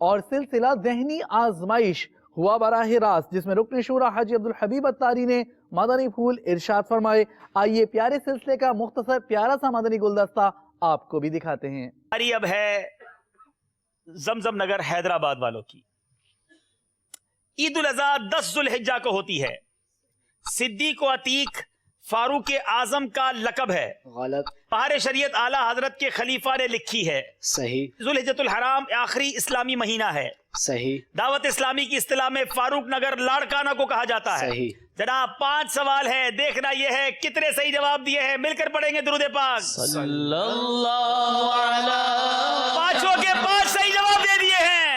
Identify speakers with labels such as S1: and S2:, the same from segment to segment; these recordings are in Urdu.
S1: اور سلسلہ ذہنی آزمائش ہوا براہ راست، جس میں رکن شورا حاجی عبدالحبیب اتاری نے مدنی پھول ارشاد فرمائے۔ آئیے پیارے سلسلے کا مختصر پیارا سا مدنی گلدستہ آپ کو بھی دکھاتے ہیں۔
S2: اب ہے زمزم نگر حیدرآباد والوں کی۔ عید الاضحیٰ 10 ذوالحجہ کو ہوتی ہے۔ صدیق و عتیق فاروق اعظم کا لقب ہے۔
S3: غلط۔
S2: پہاڑ شریعت اعلیٰ حضرت کے خلیفہ نے لکھی ہے۔
S3: صحیح۔
S2: ذوالحجۃ الحرام آخری اسلامی مہینہ ہے۔
S3: صحیح۔
S2: دعوت اسلامی کی اصطلاح میں فاروق نگر لاڑکانہ کو کہا جاتا ہے۔
S3: صحیح۔
S2: جناب 5 سوال ہے، دیکھنا یہ ہے کتنے صحیح جواب دیے ہیں۔ مل کر پڑھیں گے درود پاک
S3: صلی اللہ علیہ۔
S2: 5 کے 5 صحیح جواب دے دیے ہیں۔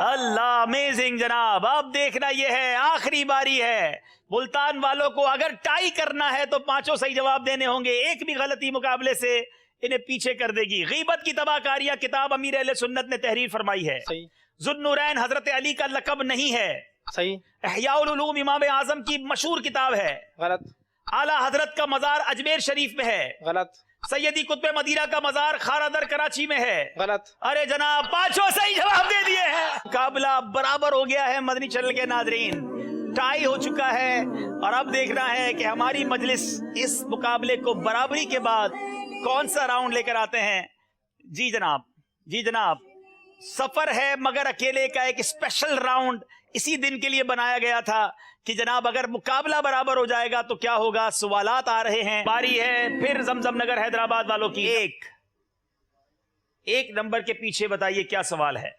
S2: اللہ امیزنگ جناب۔ اب دیکھنا یہ ہے آخری باری ہے۔ ملتان والوں کو اگر ٹائی کرنا ہے تو 5 صحیح جواب دینے ہوں گے۔ ایک بھی غلطی مقابلے سے انہیں پیچھے کر دے گی۔ غیبت کی تباہ کاریہ کتاب امیر اہل سنت نے تحریر فرمائی ہے۔ ذوالنورین حضرت علی کا لقب نہیں ہے۔
S3: صحیح۔
S2: احیاء العلوم امام اعظم کی مشہور کتاب ہے۔
S3: غلط۔
S2: اعلیٰ حضرت کا مزار اجمیر شریف میں ہے۔
S3: غلط۔
S2: سیدی قطب مدینہ کا مزار خارا در کراچی میں ہے۔
S3: غلط۔
S2: ارے جناب 5 صحیح جواب دے دیے ہیں۔ مقابلہ برابر ہو گیا ہے مدنی چینل کے ناظرین، ٹائی ہو چکا ہے، اور اب دیکھنا ہے کہ ہماری مجلس اس مقابلے کو برابری کے بعد کون سا راؤنڈ لے کر آتے ہیں۔ جی جناب، جی جناب، سفر ہے مگر اکیلے کا ایک اسپیشل راؤنڈ اسی دن کے لیے بنایا گیا تھا کہ جناب اگر مقابلہ برابر ہو جائے گا تو کیا ہوگا۔ سوالات آ رہے ہیں، باری ہے پھر زمزم نگر حیدرآباد والوں کی۔ ایک نمبر کے پیچھے بتائیے کیا سوال ہے۔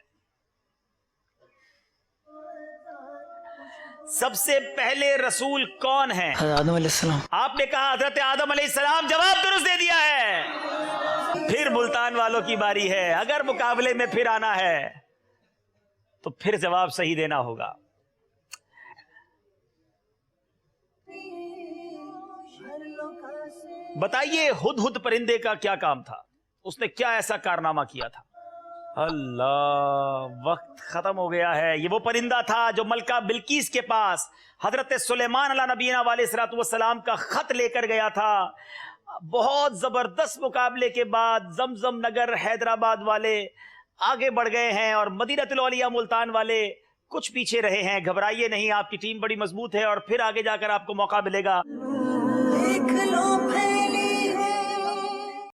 S2: سب سے پہلے رسول کون ہیں؟
S3: آدم علیہ السلام۔
S2: آپ نے کہا حضرت آدم علیہ السلام، جواب درست دے دیا ہے۔ پھر ملتان والوں کی باری ہے، اگر مقابلے میں پھر آنا ہے تو پھر جواب صحیح دینا ہوگا۔ بتائیے ہدہد پرندے کا کیا کام تھا، اس نے کیا ایسا کارنامہ کیا تھا؟ اللہ، وقت ختم ہو گیا ہے۔ یہ وہ پرندہ تھا جو ملکہ بلقیس کے پاس حضرت سلیمان علیہ نبینا علیہ الصلوۃ والسلام کا خط لے کر گیا تھا۔ بہت زبردست مقابلے کے بعد زمزم نگر حیدرآباد والے آگے بڑھ گئے ہیں اور مدینۃ الاولیاء ملتان والے کچھ پیچھے رہے ہیں۔ گھبرائیے نہیں، آپ کی ٹیم بڑی مضبوط ہے اور پھر آگے جا کر آپ کو موقع ملے گا۔
S4: دیکھ لو